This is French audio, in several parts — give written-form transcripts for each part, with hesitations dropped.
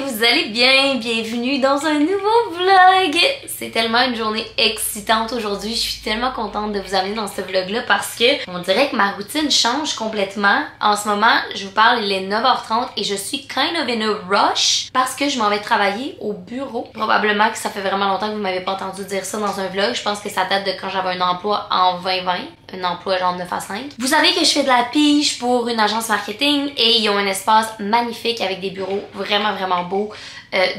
vous allez bien, bienvenue dans un nouveau vlog. C'est tellement une journée excitante aujourd'hui, je suis tellement contente de vous amener dans ce vlog là parce que on dirait que ma routine change complètement. En ce moment, je vous parle, il est 9h30 et je suis kind of in a rush parce que je m'en vais travailler au bureau. Probablement que ça fait vraiment longtemps que vous m'avez pas entendu dire ça dans un vlog, je pense que ça date de quand j'avais un emploi en 2020. Un emploi genre 9 à 5. Vous savez que je fais de la pige pour une agence marketing et ils ont un espace magnifique avec des bureaux vraiment beaux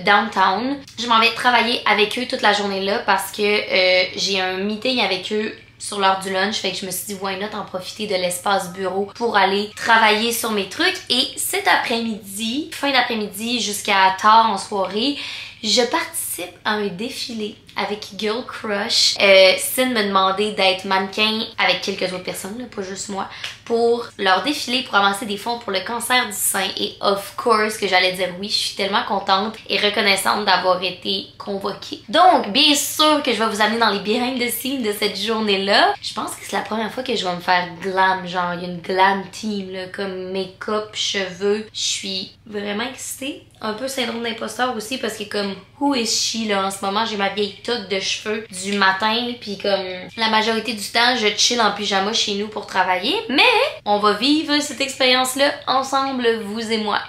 downtown. Je m'en vais travailler avec eux toute la journée là parce que j'ai un meeting avec eux sur l'heure du lunch, fait que je me suis dit why not en profiter de l'espace bureau pour aller travailler sur mes trucs. Et cet après-midi, fin d'après-midi jusqu'à tard en soirée, je participe à un défilé avec Girl Crush. Cine me demandait d'être mannequin avec quelques autres personnes, là, pas juste moi, pour leur défilé pour amasser des fonds pour le cancer du sein. Et of course que j'allais dire oui, je suis tellement contente et reconnaissante d'avoir été convoquée. Donc, bien sûr que je vais vous amener dans les behind the scenes de cette journée-là. Je pense que c'est la première fois que je vais me faire glam, genre il y a une glam team, là, comme make-up, cheveux. Je suis vraiment excitée. Un peu syndrome d'imposteur aussi parce que comme who is she là en ce moment, j'ai ma vieille toque de cheveux du matin puis comme la majorité du temps je chill en pyjama chez nous pour travailler, mais on va vivre cette expérience là ensemble, vous et moi.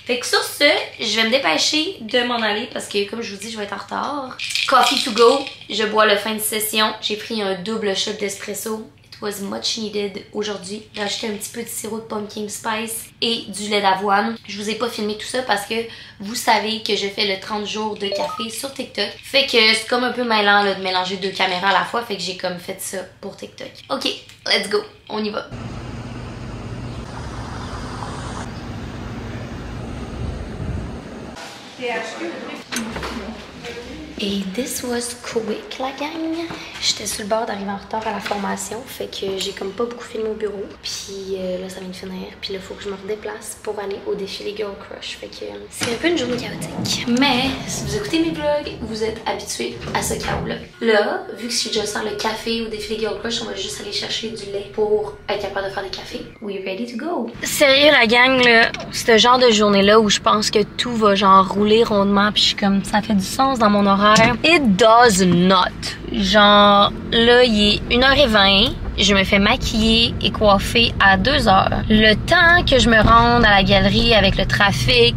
Fait que sur ce, je vais me dépêcher de m'en aller parce que comme je vous dis, je vais être en retard. Coffee to go, je bois le fin de session, j'ai pris un double shot d'espresso. It was much needed aujourd'hui. J'ai ajouté un petit peu de sirop de pumpkin spice et du lait d'avoine. Je vous ai pas filmé tout ça parce que vous savez que je fais le 30 jours de café sur TikTok. Fait que c'est comme un peu mêlant là, de mélanger deux caméras à la fois. Fait que j'ai comme fait ça pour TikTok. Ok, let's go, on y va. Et this was quick, la gang. J'étais sur le bord d'arriver en retard à la formation, fait que j'ai comme pas beaucoup filmé au bureau. Puis là, ça vient de finir. Puis là, faut que je me redéplace pour aller au défilé Girl Crush. Fait que c'est un peu une journée chaotique. Mais si vous écoutez mes vlogs, vous êtes habitués à ce chaos-là. Là, vu que si je sers le café au défilé Girl Crush, on va juste aller chercher du lait pour être capable de faire des cafés. We ready to go. Sérieux, la gang, là, c'est le genre de journée-là où je pense que tout va genre rouler rondement. Puis je suis comme, ça fait du sens dans mon horaire. It does not. Genre, là, il est 1h20. Je me fais maquiller et coiffer à 2h. Le temps que je me rende à la galerie avec le trafic,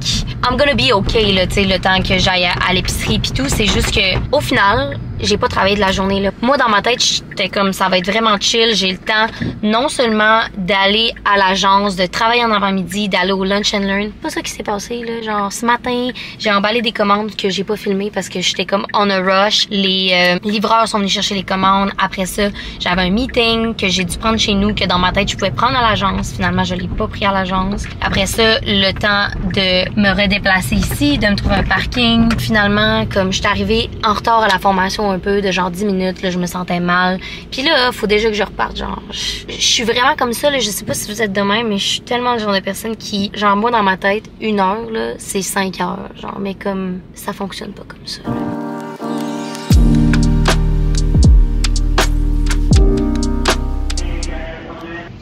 I'm gonna be okay, là, tu sais, le temps que j'aille à l'épicerie pis tout. C'est juste que, au final, j'ai pas travaillé de la journée, là. Moi, dans ma tête, j'étais comme, ça va être vraiment chill. J'ai le temps, non seulement d'aller à l'agence, de travailler en avant-midi, d'aller au lunch and learn. C'est pas ça qui s'est passé, là. Genre, ce matin, j'ai emballé des commandes que j'ai pas filmées parce que j'étais comme on a rush. Les livreurs sont venus chercher les commandes. Après ça, j'avais un meeting que j'ai dû prendre chez nous, que dans ma tête, je pouvais prendre à l'agence. Finalement, je l'ai pas pris à l'agence. Après ça, le temps de me redéplacer ici, de me trouver un parking. Finalement, comme je suis arrivée en retard à la formation un peu, de genre 10 minutes, là, je me sentais mal. Puis là, faut déjà que je reparte, genre. Je suis vraiment comme ça, là, je sais pas si vous êtes de même, mais je suis tellement le genre de personne qui, genre, moi, dans ma tête, 1 heure, là, c'est 5 heures, genre, mais comme, ça fonctionne pas comme ça, là.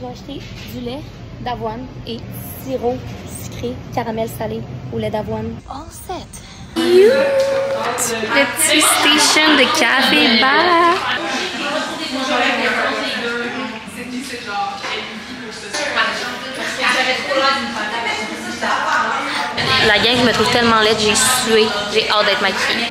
J'ai acheté du lait d'avoine et sirop sucré caramel salé au lait d'avoine. All set! Le petit station de café bar. La gang me trouve tellement laide, j'ai sué, j'ai hâte d'être maquillée.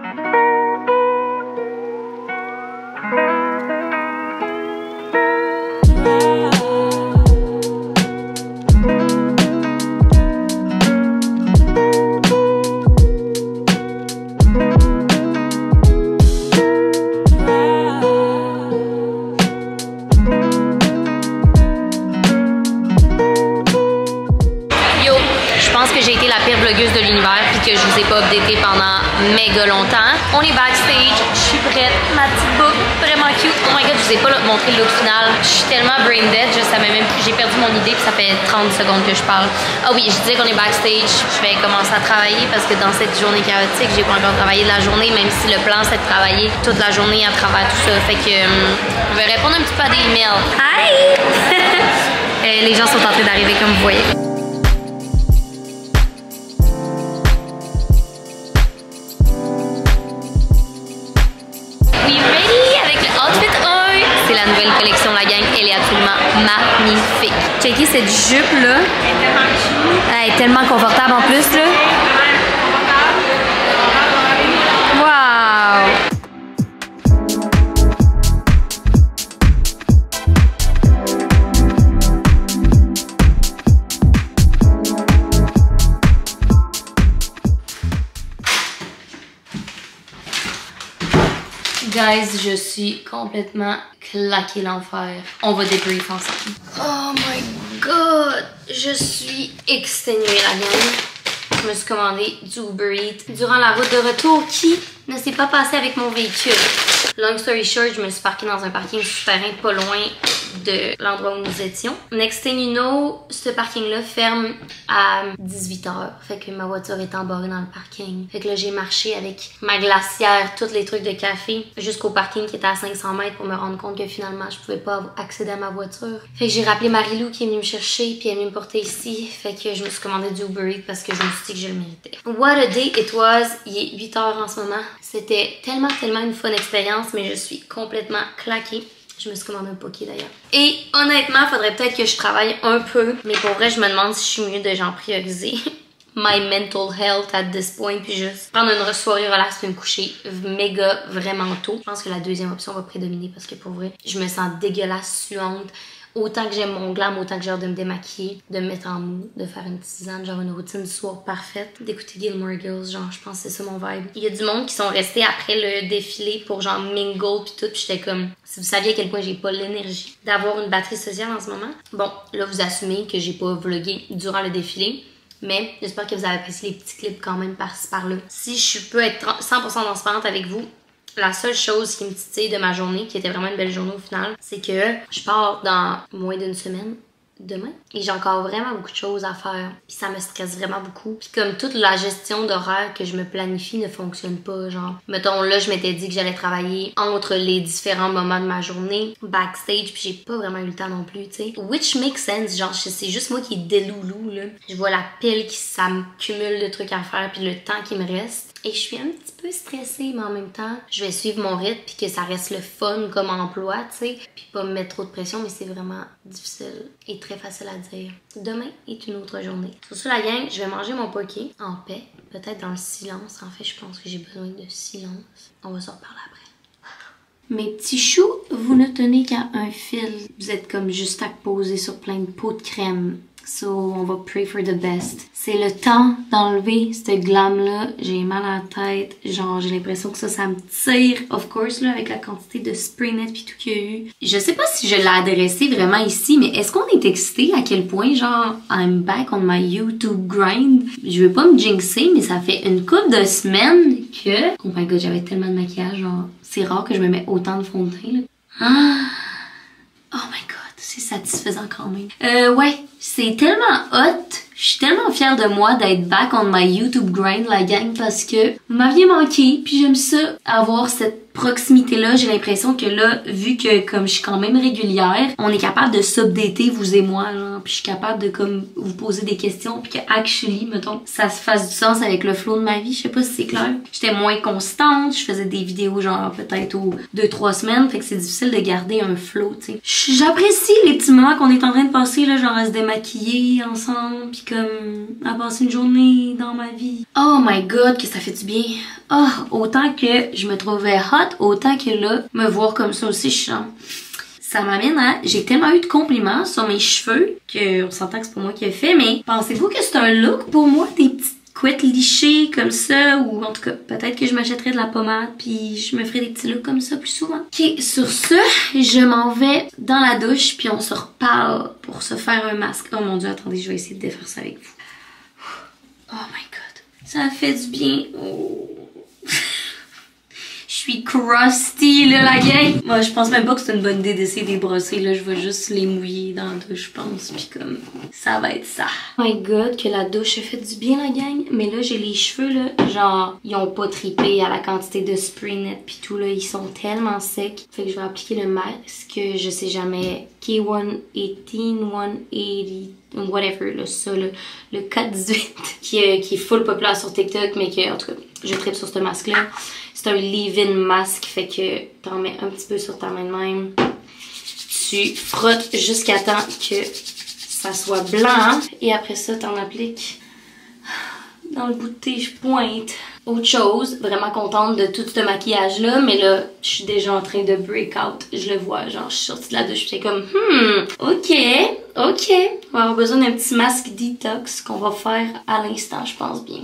J'ai été la pire vlogueuse de l'univers puis que je vous ai pas updaté pendant méga longtemps. On est backstage, je suis prête, ma petite boucle vraiment cute. Oh my god, je vous ai pas montré le look final. Je suis tellement brain dead, je savais même plus, j'ai perdu mon idée puis ça fait 30 secondes que je parle. Ah oui, je disais qu'on est backstage, je vais commencer à travailler parce que dans cette journée chaotique, j'ai pas encore travaillé de la journée, même si le plan c'est de travailler toute la journée à travers tout ça. Fait que je vais répondre un petit peu à des emails. Hi! Les gens sont en train d'arriver comme vous voyez. nouvelle collection, la gang. Elle est absolument magnifique. Checkez cette jupe-là. Elle est tellement confortable en plus, là. Wow! Guys, je suis complètement claquée l'enfer. On va débrief ensemble. Oh my god! Je suis exténuée, la gang. Je me suis commandé du Uber Eats durant la route de retour qui ne s'est pas passée avec mon véhicule. Long story short, je me suis parquée dans un parking souterrain pas loin de l'endroit où nous étions. Next thing you know, ce parking-là ferme à 18h. Fait que ma voiture est embarrée dans le parking. Fait que là, j'ai marché avec ma glacière, tous les trucs de café, jusqu'au parking qui était à 500 mètres pour me rendre compte que finalement, je pouvais pas accéder à ma voiture. Fait que j'ai rappelé Marie-Lou qui est venue me chercher, puis elle est venue me porter ici. Fait que je me suis commandé du Uber Eats parce que je me suis dit que je le méritais. What a day it was! Il est 8h en ce moment. C'était tellement une fun expérience, mais je suis complètement claquée. Je me suis commandé un poké d'ailleurs. Et honnêtement, faudrait peut-être que je travaille un peu. Mais pour vrai, je me demande si je suis mieux de genre prioriser my mental health at this point. Puis juste prendre une soirée relax puis me coucher méga vraiment tôt. Je pense que la deuxième option va prédominer parce que pour vrai, je me sens dégueulasse, suante. Autant que j'aime mon glam, autant que j'ai hâte de me démaquiller, de me mettre en mou, de faire une tisane, genre une routine du soir parfaite, d'écouter Gilmore Girls, genre je pense que c'est ça mon vibe. Il y a du monde qui sont restés après le défilé pour genre mingle pis tout, pis j'étais comme, si vous saviez à quel point j'ai pas l'énergie d'avoir une batterie sociale en ce moment. Bon, là vous assumez que j'ai pas vlogué durant le défilé, mais j'espère que vous avez apprécié les petits clips quand même par-ci par-là. Si je peux être 100% transparente avec vous, la seule chose qui me titille de ma journée, qui était vraiment une belle journée au final, c'est que je pars dans moins d'une semaine demain et j'ai encore vraiment beaucoup de choses à faire. Puis ça me stresse vraiment beaucoup. Puis comme toute la gestion d'horaire que je me planifie ne fonctionne pas, genre. Mettons là, je m'étais dit que j'allais travailler entre les différents moments de ma journée, backstage, puis j'ai pas vraiment eu le temps non plus, tu sais. Which makes sense, genre c'est juste moi qui est déloulou, là. Je vois la pile qui ça me cumule de trucs à faire puis le temps qui me reste. Et je suis un petit peu stressée, mais en même temps, je vais suivre mon rythme puis que ça reste le fun comme emploi, tu sais. Puis pas me mettre trop de pression, mais c'est vraiment difficile et très facile à dire. Demain est une autre journée. Sur ce, la gang, je vais manger mon poké en paix, peut-être dans le silence. En fait, je pense que j'ai besoin de silence. On va se reparler après. Mes petits choux, vous ne tenez qu'à un fil. Vous êtes comme juste à poser sur plein de pots de crème. So, on va pray for the best. C'est le temps d'enlever ce glam-là. J'ai mal à la tête. Genre, j'ai l'impression que ça me tire. Of course, là, avec la quantité de spray net pis tout qu'il y a eu. Je sais pas si je l'ai adressé vraiment ici, mais est-ce qu'on est excité à quel point, genre, I'm back on my YouTube grind? Je veux pas me jinxer, mais ça fait une couple de semaines que... Oh my god, j'avais tellement de maquillage, genre... C'est rare que je me mette autant de fond de teint, là. Ah! Oh my god, c'est satisfaisant quand même. Ouais, c'est tellement hot. Je suis tellement fière de moi d'être back on my YouTube grind, la gang, parce que vous m'aviez manqué, puis j'aime ça, avoir cette proximité-là. J'ai l'impression que là, vu que comme je suis quand même régulière, on est capable de s'updater, vous et moi, genre, puis je suis capable de comme vous poser des questions, puis que actually, mettons, ça se fasse du sens avec le flow de ma vie. Je sais pas si c'est clair. J'étais moins constante, je faisais des vidéos genre peut-être aux 2-3 semaines, fait que c'est difficile de garder un flow, tu sais. J'apprécie les petits moments qu'on est en train de passer, là, genre à se démaquiller ensemble, puis comme à passer une journée dans ma vie. Oh my god, que ça fait du bien. Oh, autant que je me trouvais hot, autant que là, me voir comme ça aussi, je chante. Ça m'amène à... J'ai tellement eu de compliments sur mes cheveux qu'on s'entend que c'est pas moi qui ai fait, mais pensez-vous que c'est un look pour moi, des petites couettes lichées comme ça, ou en tout cas, peut-être que je m'achèterais de la pommade puis je me ferais des petits looks comme ça plus souvent. Ok, sur ce, je m'en vais dans la douche puis on se reparle pour se faire un masque. Oh mon dieu, attendez, je vais essayer de défaire ça avec vous. Oh my god, ça fait du bien. Oh. Je suis crusty, là, la gang. Moi, je pense même pas que c'est une bonne idée d'essayer de les brosser, là. Je vais juste les mouiller dans la douche, je pense. Puis comme, ça va être ça. Oh my god, que la douche a fait du bien, la gang. Mais là, j'ai les cheveux, là, genre, ils ont pas trippé à la quantité de spray net puis tout, là. Ils sont tellement secs. Fait que je vais appliquer le masque, je sais jamais, K118, 180, whatever, là, ça, là, le 418, qui est full populaire sur TikTok, mais que, en tout cas, je trippe sur ce masque-là. C'est un leave-in masque, fait que t'en mets un petit peu sur ta main de même. Tu frottes jusqu'à temps que ça soit blanc. Et après ça, t'en appliques dans le bout de tes pointes. Autre chose, vraiment contente de tout ce maquillage-là, mais là, je suis déjà en train de break out. Je le vois, genre, je suis sortie de la douche, j'étais comme, ok. On va avoir besoin d'un petit masque détox qu'on va faire à l'instant, je pense bien.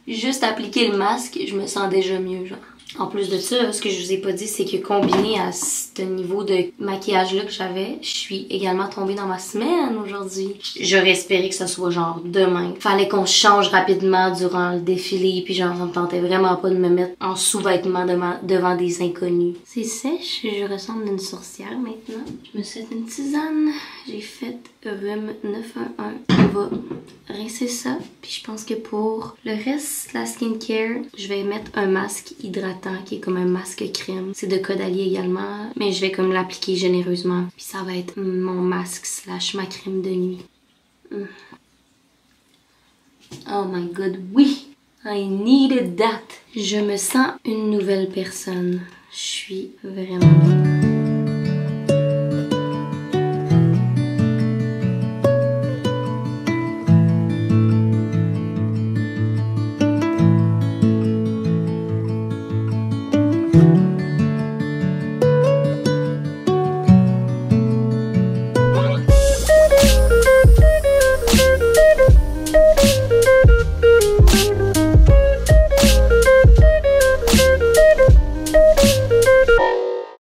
Juste appliquer le masque, je me sens déjà mieux, genre. En plus de ça, ce que je vous ai pas dit, c'est que combiné à ce niveau de maquillage-là que j'avais, je suis également tombée dans ma semaine aujourd'hui. J'aurais espéré que ça soit genre demain. Fallait qu'on change rapidement durant le défilé, puis genre ça me tentait vraiment pas de me mettre en sous-vêtements devant des inconnus. C'est sèche, je ressemble à une sorcière maintenant. Je me suis fait une tisane. J'ai fait rhume 911. On va rincer ça, puis je pense que pour le reste de la skincare, je vais mettre un masque hydratant qui est comme un masque crème. C'est de Caudalie également, mais je vais comme l'appliquer généreusement. Puis ça va être mon masque slash ma crème de nuit. Oh my god, oui! I needed that! Je me sens une nouvelle personne. Je suis vraiment bien.